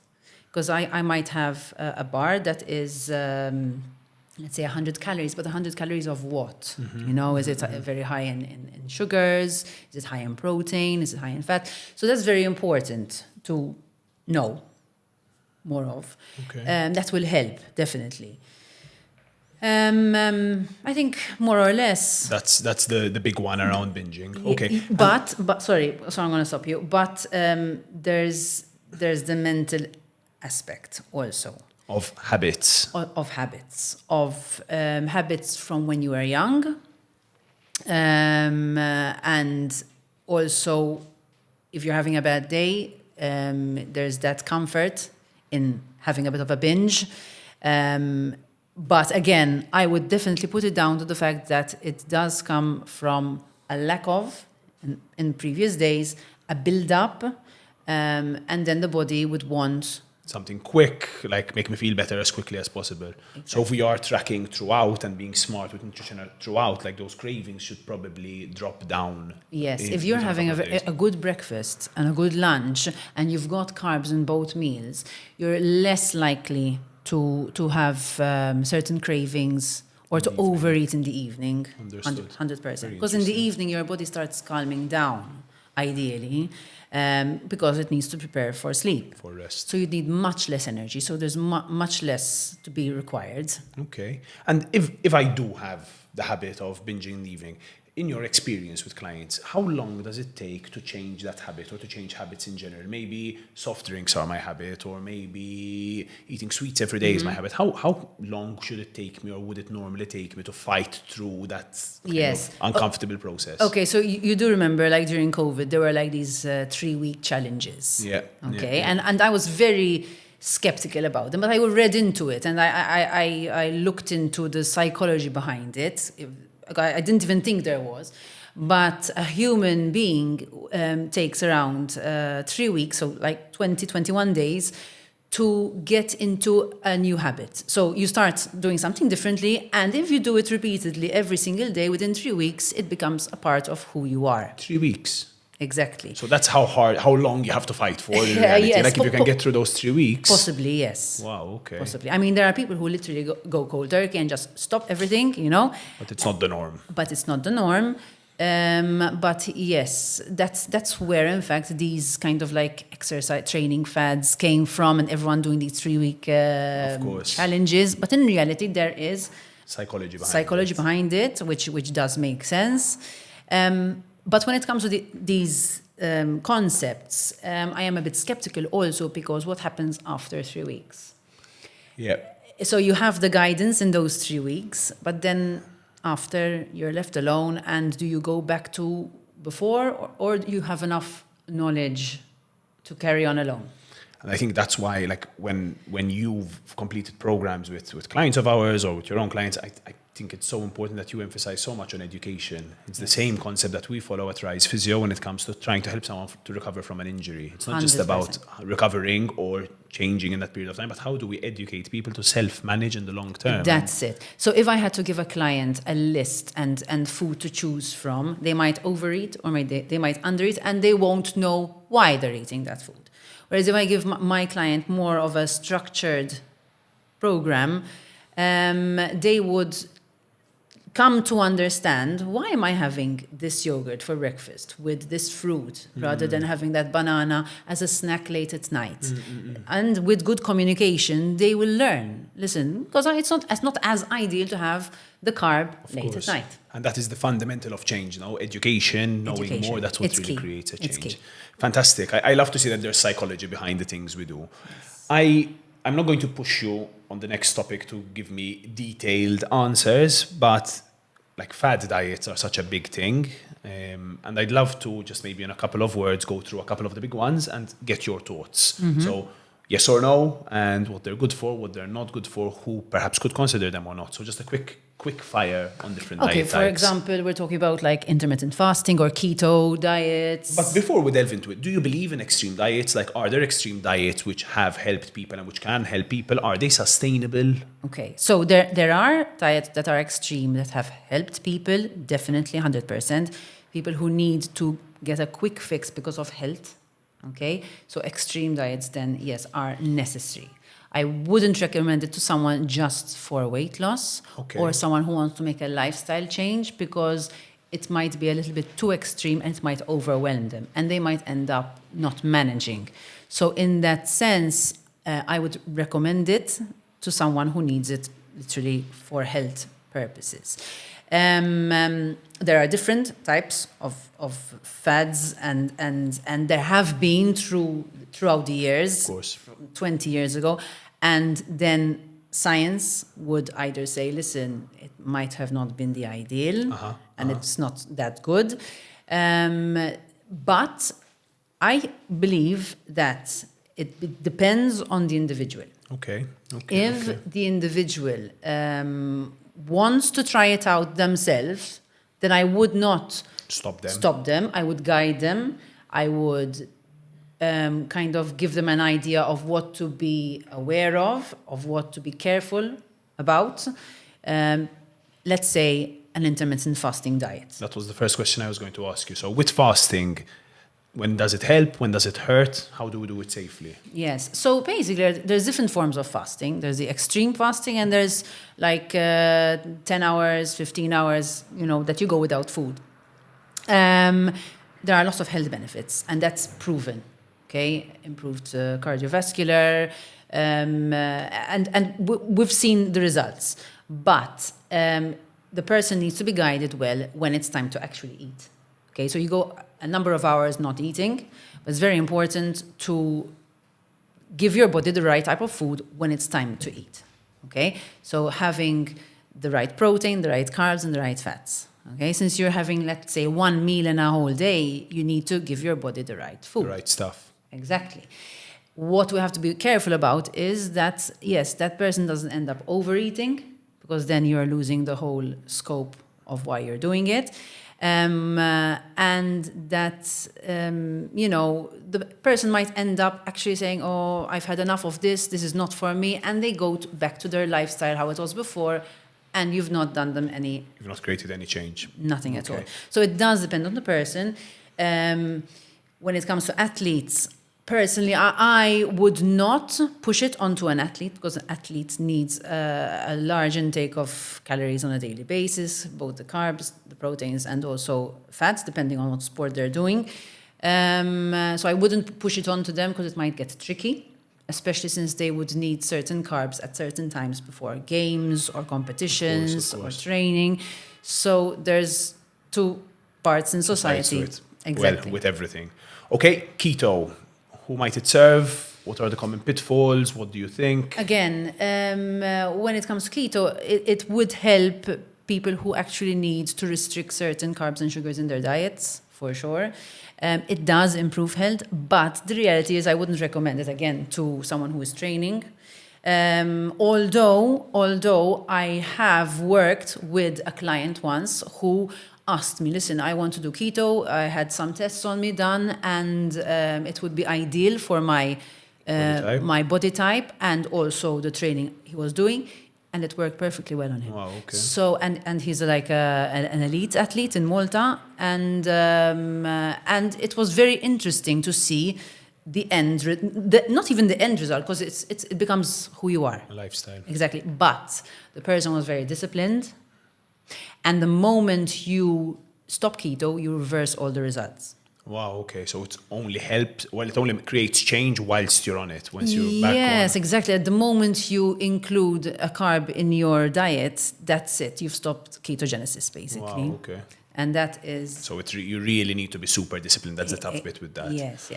Because I might have a bar that is, let's say 100 calories, but 100 calories of what? You know, is it very high in sugars? Is it high in protein? Is it high in fat? So that's very important to know more of. Okay. That will help, definitely. I think more or less. That's the big one around binging. Okay. But sorry, so I'm going to stop you. But there's the mental aspect also Of habits. of habits from when you were young, and also if you're having a bad day, there's that comfort in having a bit of a binge. But again, I would definitely put it down to the fact that it does come from a lack of, in previous days, a build-up, and then the body would want Something quick, like make me feel better as quickly as possible. Exactly. So if we are tracking throughout and being smart with nutrition throughout, like those cravings should probably drop down. Yes, if you're having a good breakfast and a good lunch and you've got carbs in both meals, you're less likely to have certain cravings or to overeat in the evening. Understood. 100%. Because in the evening, your body starts calming down, ideally, because it needs to prepare for sleep. For rest. So you need much less energy. So there's much less to be required. Okay. And if I do have the habit of binging in the evening, in your experience with clients, how long does it take to change that habit or to change habits in general? Maybe soft drinks are my habit, or maybe eating sweets every day is my habit. How long should it take me, or would it normally take me to fight through that kind of uncomfortable process? Okay, so you do remember, like during COVID, there were like these 3-week challenges. Yeah. Okay, Yeah. And I was very skeptical about them, but I read into it and I looked into the psychology behind it. I didn't even think there was. But a human being takes around 3 weeks, so like 21 days, to get into a new habit. So you start doing something differently, and if you do it repeatedly every single day, within 3 weeks, it becomes a part of who you are. 3 weeks. Exactly. So that's how long you have to fight for in reality. Yes. Like if you can get through those 3 weeks. Possibly, yes. Wow, okay. Possibly. I mean, there are people who literally go cold turkey and just stop everything, you know. But it's not the norm. But it's not the norm. But yes, that's where, in fact, these kind of like exercise training fads came from, and everyone doing these 3-week challenges. But in reality, there is psychology behind it, which does make sense. But when it comes to these concepts, I am a bit skeptical also, because what happens after 3 weeks? Yeah. So you have the guidance in those 3 weeks, but then after you're left alone, and do you go back to before, or do you have enough knowledge to carry on alone? And I think that's why, like, when you've completed programs with clients of ours or with your own clients, I think it's so important that you emphasize so much on education. It's the same concept that we follow at Rise Physio when it comes to trying to help someone to recover from an injury. It's not just 100%. about recovering or changing in that period of time, but how do we educate people to self-manage in the long term? That's it. So if I had to give a client a list and food to choose from, they might overeat or they might undereat, and they won't know why they're eating that food. Whereas if I give my client more of a structured program, they would come to understand, why am I having this yogurt for breakfast with this fruit rather than having that banana as a snack late at night? And with good communication, they will learn. Listen, because it's not as ideal to have the carb late at night. And that is the fundamental of change, education, knowing more, that's what really creates a change. It's key. Fantastic. I love to see that there's psychology behind the things we do. Yes. I'm not going to push you on the next topic to give me detailed answers, but like fad diets are such a big thing. And I'd love to just maybe in a couple of words go through a couple of the big ones and get your thoughts. So yes or no, and what they're good for, what they're not good for, who perhaps could consider them or not. So just a quick fire on different diet types. Okay, for example, we're talking about like intermittent fasting or keto diets. But before we delve into it, do you believe in extreme diets? Like, are there extreme diets which have helped people and which can help people? Are they sustainable? Okay, so there are diets that are extreme that have helped people, definitely 100%. People who need to get a quick fix because of health. Okay, so extreme diets then, yes, are necessary. I wouldn't recommend it to someone just for weight loss or someone who wants to make a lifestyle change, because it might be a little bit too extreme and it might overwhelm them and they might end up not managing. So in that sense, I would recommend it to someone who needs it literally for health purposes. There are different types of fads, and there have been throughout the years, Of course. 20 years ago, and then science would either say, listen, it might have not been the ideal, and it's not that good. But I believe that it depends on the individual. Okay. If the individual wants to try it out themselves, then I would not Stop them. I would guide them. I would kind of give them an idea of what to be aware of what to be careful about. Let's say an intermittent fasting diet. That was the first question I was going to ask you. So with fasting, when does it help? When does it hurt? How do we do it safely? Yes. So basically, there's different forms of fasting. There's the extreme fasting, and there's like 10 hours, 15 hours, that you go without food. There are lots of health benefits, and that's proven. Okay, improved cardiovascular, and we've seen the results. But the person needs to be guided well when it's time to actually eat. Okay, so you go a number of hours not eating, but it's very important to give your body the right type of food when it's time to eat. Okay, so having the right protein, the right carbs, and the right fats. Okay, since you're having, let's say, one meal in a whole day, you need to give your body the right food. The right stuff. Exactly. What we have to be careful about is that, yes, that person doesn't end up overeating, because then you're losing the whole scope of why you're doing it. And that, the person might end up actually saying, oh, I've had enough of this is not for me, and they go back to their lifestyle, how it was before, and you've not done them You've not created any change. Nothing at all. So it does depend on the person. When it comes to athletes, personally, I would not push it onto an athlete, because an athlete needs a large intake of calories on a daily basis, both the carbs, the proteins, and also fats, depending on what sport they're doing. So I wouldn't push it onto them, because it might get tricky, especially since they would need certain carbs at certain times before games or competitions or training. So there's two parts in society. Exactly. Well, with everything. Okay, keto. Who might it serve? What are the common pitfalls? What do you think? Again, when it comes to keto, it would help people who actually need to restrict certain carbs and sugars in their diets, for sure. It does improve health, but the reality is I wouldn't recommend it, again, to someone who is training. Although I have worked with a client once who asked me, listen, I want to do keto. I had some tests on me done, and it would be ideal for my body type and also the training he was doing, and it worked perfectly well on him. Wow, okay. So, and he's like an elite athlete in Malta, and it was very interesting to see the not even the end result, because it becomes who you are. A lifestyle. Exactly. But the person was very disciplined. And the moment you stop keto, you reverse all the results. Wow, okay. So it only helps, it only creates change whilst you're on it, once you're back on. Yes, exactly. At the moment you include a carb in your diet, that's it. You've stopped ketogenesis, basically. Wow, okay. And that is... So you really need to be super disciplined. That's the tough bit with that. Yes.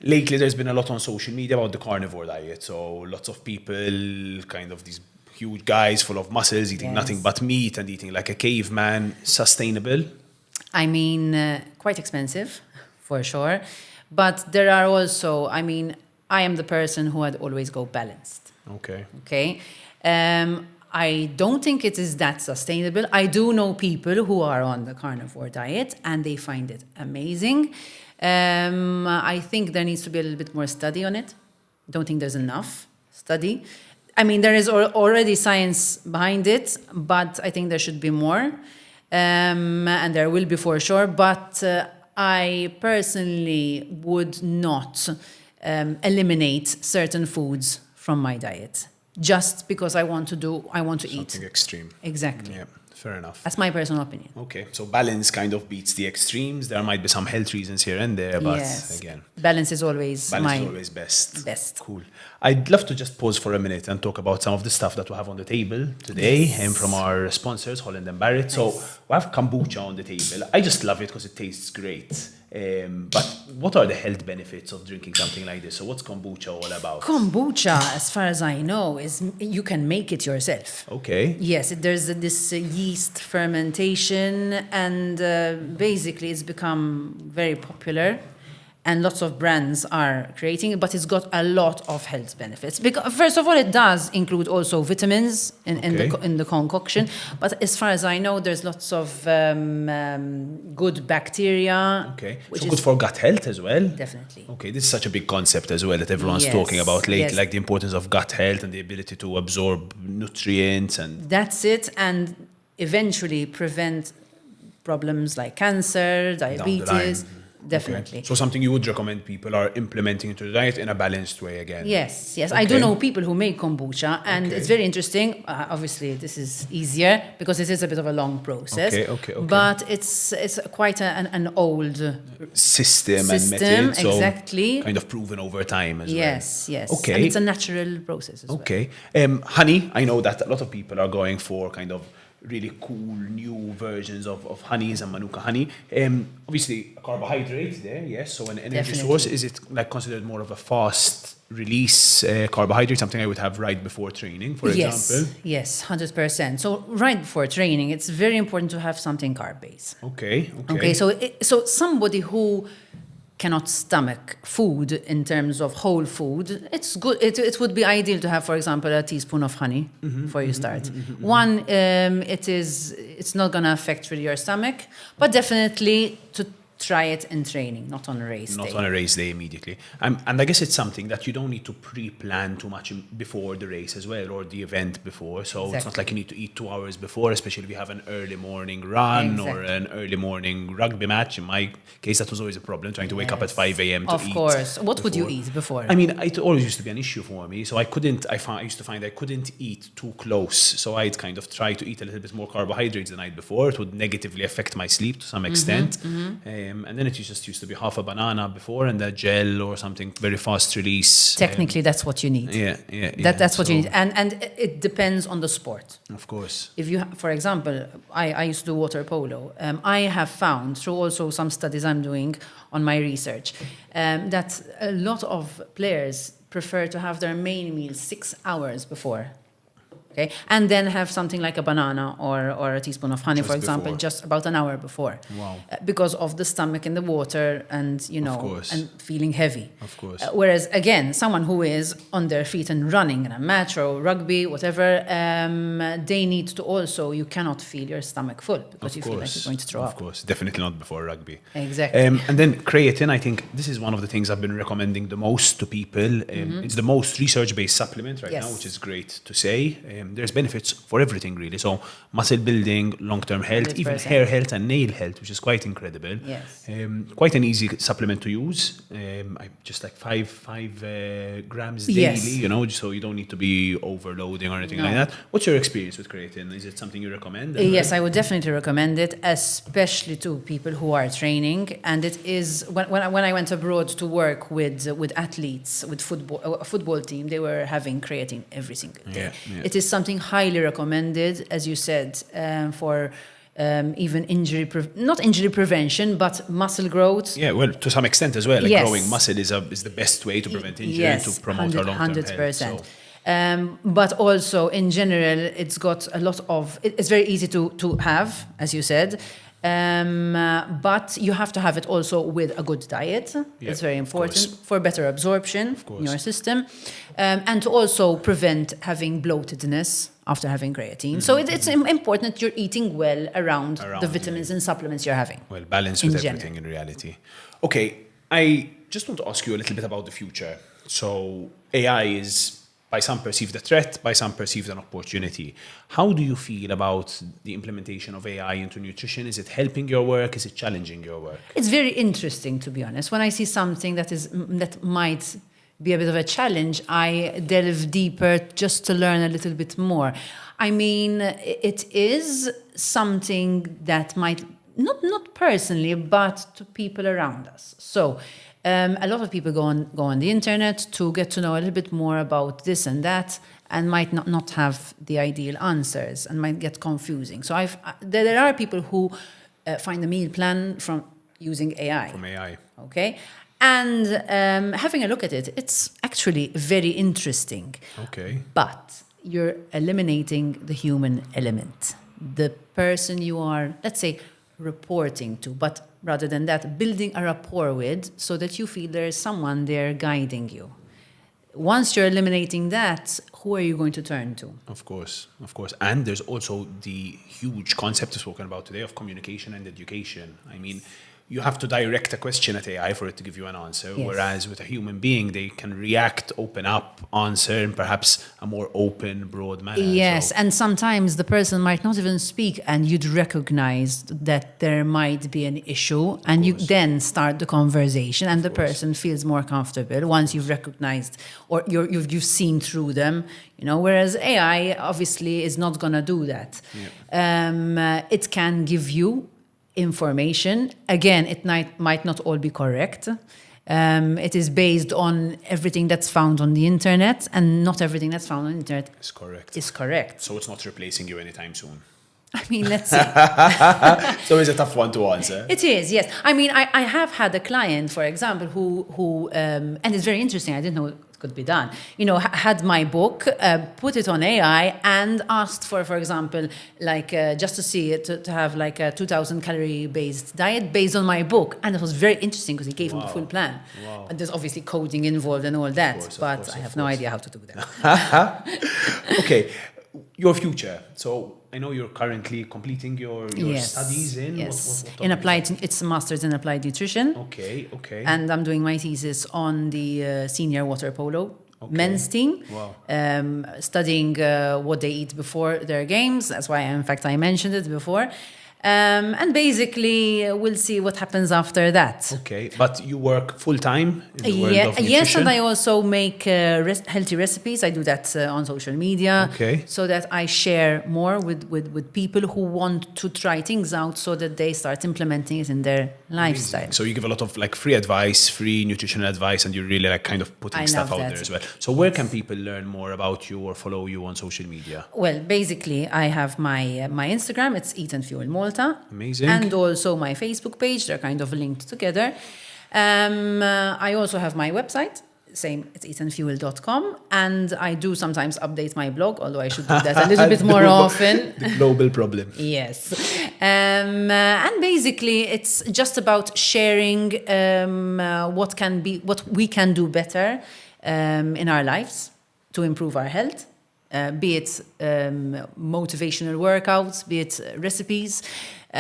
Lately, there's been a lot on social media about the carnivore diet. So lots of people, kind of these huge guys full of muscles, eating nothing but meat and eating like a caveman. Sustainable? I mean, quite expensive, for sure. But there are also, I am the person who had always go balanced. Okay. I don't think it is that sustainable. I do know people who are on the carnivore diet and they find it amazing. I think there needs to be a little bit more study on it. I don't think there's enough study. There is already science behind it, but I think there should be more. And there will be for sure. But I personally would not eliminate certain foods from my diet just because I want to eat. Something extreme. Exactly. Yeah, Fair enough. That's my personal opinion. Okay, so balance kind of beats the extremes. There might be some health reasons here and there, but Yes. again, Balance is always balance is always best. best. Cool. I'd love to just pause for a minute and talk about some of the stuff that we have on the table today and from our sponsors, Holland and Barrett. So we have kombucha on the table. I just love it because it tastes great. But what are the health benefits of drinking something like this? So what's kombucha all about? Kombucha, as far as I know, is you can make it yourself. Okay. Yes, there's this yeast fermentation, and basically it's become very popular, and lots of brands are creating it, but it's got a lot of health benefits. Because first of all, it does include also vitamins in the concoction, but as far as I know, there's lots of good bacteria. Okay, which so is good for gut health as well? Definitely. Okay, this is such a big concept as well that everyone's Yes, talking about lately, yes. like the importance of gut health and the ability to absorb nutrients and... That's it, and eventually prevent problems like cancer, diabetes. Definitely. Okay. So something you would recommend people are implementing into the diet in a balanced way again? Yes. Okay. I do know people who make kombucha, and it's very interesting. Obviously, this is easier because it is a bit of a long process. Okay. But it's quite an old system and method. So exactly. kind of proven over time as well. Yes. Okay. And it's a natural process as well. Okay. Honey, I know that a lot of people are going for kind of really cool new versions of honeys and manuka honey. Obviously, a carbohydrate there, yes. So an energy Definitely. source. Is it like considered more of a fast release carbohydrate, something I would have right before training, for example? Yes, 100%. So right before training, it's very important to have something carb-based. Okay. So somebody who cannot stomach food in terms of whole food, it's good. It would be ideal to have, for example, a teaspoon of honey before you start. One, it's not going to affect really your stomach, but definitely to try it in training, not on a race day. Not on a race day immediately. And I guess it's something that you don't need to pre-plan too much before the race as well, or the event before. So It's not like you need to eat 2 hours before, especially if you have an early morning run or an early morning rugby match. In my case, that was always a problem, trying to wake up at 5 a.m. to eat. Of course. What would you eat before? I mean, it always used to be an issue for me. So I used to find I couldn't eat too close. So I'd kind of try to eat a little bit more carbohydrates the night before. It would negatively affect my sleep to some extent. And then it just used to be half a banana before and a gel or something very fast release. Technically, that's what you need. That's what you need. And it depends on the sport. Of course. If you, for example, I used to do water polo. I have found through also some studies I'm doing on my research that a lot of players prefer to have their main meal 6 hours before. Okay, and then have something like a banana or a teaspoon of honey, Just for example, before. just about an hour before. Wow. Because of the stomach in the water and, and feeling heavy. Of course. Whereas, again, someone who is on their feet and running in a match or rugby, whatever, they need to also, you cannot feel your stomach full because you feel like you're going to throw up. Of course, definitely not before rugby. Exactly. And then creatine, I think this is one of the things I've been recommending the most to people. It's the most research-based supplement right now, which is great to say. There's benefits for everything really. So muscle building, long-term health, 100%. even hair health and nail health, which is quite incredible. Yes. Quite an easy supplement to use. Just like 5 grams daily, so you don't need to be overloading or anything like that. What's your experience with creatine? Is it something you recommend? Yes, I would definitely recommend it, especially to people who are training. And it is when I went abroad to work with athletes, with a football team, they were having creatine every single day. It is something highly recommended, as you said, for even not injury prevention, but muscle growth. Yeah, well, to some extent as well. Like growing muscle is the best way to prevent injury and to promote our long-term 100%. health. So. But also, in general, it's got a lot of... It's very easy to have, as you said. But you have to have it also with a good diet. It's very important for better absorption in your system. And to also prevent having bloatedness after having creatine. So it's important that you're eating well around the vitamins and supplements you're having. Well, balance with everything in reality. Okay, I just want to ask you a little bit about the future. So AI is by some perceived a threat, by some perceived an opportunity. How do you feel about the implementation of AI into nutrition? Is it helping your work? Is it challenging your work? It's very interesting, to be honest. When I see something that might be a bit of a challenge, I delve deeper just to learn a little bit more. I mean, it is something that might, not personally, but to people around us. So a lot of people go on the internet to get to know a little bit more about this and that, and might not have the ideal answers and might get confusing. So there are people who find a meal plan from using AI. From AI. Okay. And having a look at it, it's actually very interesting. Okay. But you're eliminating the human element, the person you are, let's say, reporting to, but rather than that, building a rapport with, so that you feel there is someone there guiding you. Once you're eliminating that, who are you going to turn to? Of course, of course. And there's also the huge concept we've spoken about today of communication and education. I mean, you have to direct a question at AI for it to give you an answer, Yes. whereas with a human being, they can react, open up, answer in perhaps a more open, broad manner. Yes, So, and sometimes the person might not even speak, and you'd recognize that there might be an issue, and you then start the conversation, and the person feels more comfortable once you've recognized or you've seen through them. Whereas AI obviously is not going to do that. It can give you information. Again, it might not all be correct. It is based on everything that's found on the internet, and not everything that's found on the internet it's correct. is correct. So it's not replacing you anytime soon. I mean, let's see. So it's a tough one to answer. It is, yes. I mean, I have had a client, for example, who and it's very interesting. I didn't know it could be done. Had my book, put it on AI, and asked for example, like just to see it, to have like a 2,000 calorie based diet based on my book, and it was very interesting because he gave him the full plan. Wow. And there's obviously coding involved and all that, course, of but course, I of have no course. idea how to do that. Okay, your future. So I know you're currently completing your Yes, studies in yes. what In topic? applied, it's a master's in applied nutrition. Okay, okay. And I'm doing my thesis on the senior water polo men's team, Wow. studying what they eat before their games. That's why, in fact, I mentioned it before. And basically, we'll see what happens after that. Okay, but you work full time in the world of nutrition? Yes, and I also make healthy recipes. I do that on social media, Okay. so that I share more with people who want to try things out, so that they start implementing it in their lifestyle. So you give a lot of like free advice, free nutritional advice, and you're really like kind of putting I stuff love out that. there as well. So where can people learn more about you or follow you on social media? Well, basically, I have my Instagram. It's Eat and Fuel Malta. Amazing. And also my Facebook page. They're kind of linked together. I also have my website. Same, it's eatandfuel.com. And I do sometimes update my blog, although I should do that a little bit more often. The global problem. Yes. And basically, it's just about sharing what we can do better in our lives to improve our health. Be it motivational workouts, be it recipes,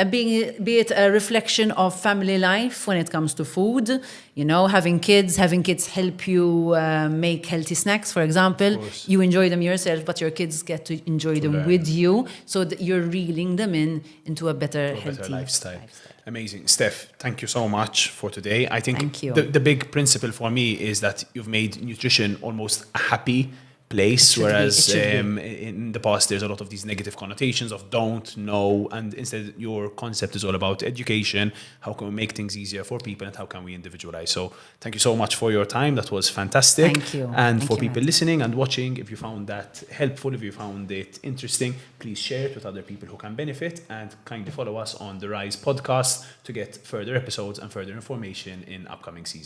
be it a reflection of family life when it comes to food. Having kids help you make healthy snacks, for example. You enjoy them yourself, but your kids get to enjoy them learn. with you, so that you're reeling them into a better, healthy lifestyle. Amazing. Steph, thank you so much for today. I think Thank you. the big principle for me is that you've made nutrition almost a happy place, whereas in the past there's a lot of these negative connotations of don't know, and instead your concept is all about education. How can we make things easier for people, and how can we individualize? So thank you so much for your time. That was fantastic. Thank you. And Thank for you, people Matt. listening and watching, if you found that helpful, if you found it interesting, please share it with other people who can benefit, and kindly follow us on the Rise podcast to get further episodes and further information in upcoming seasons.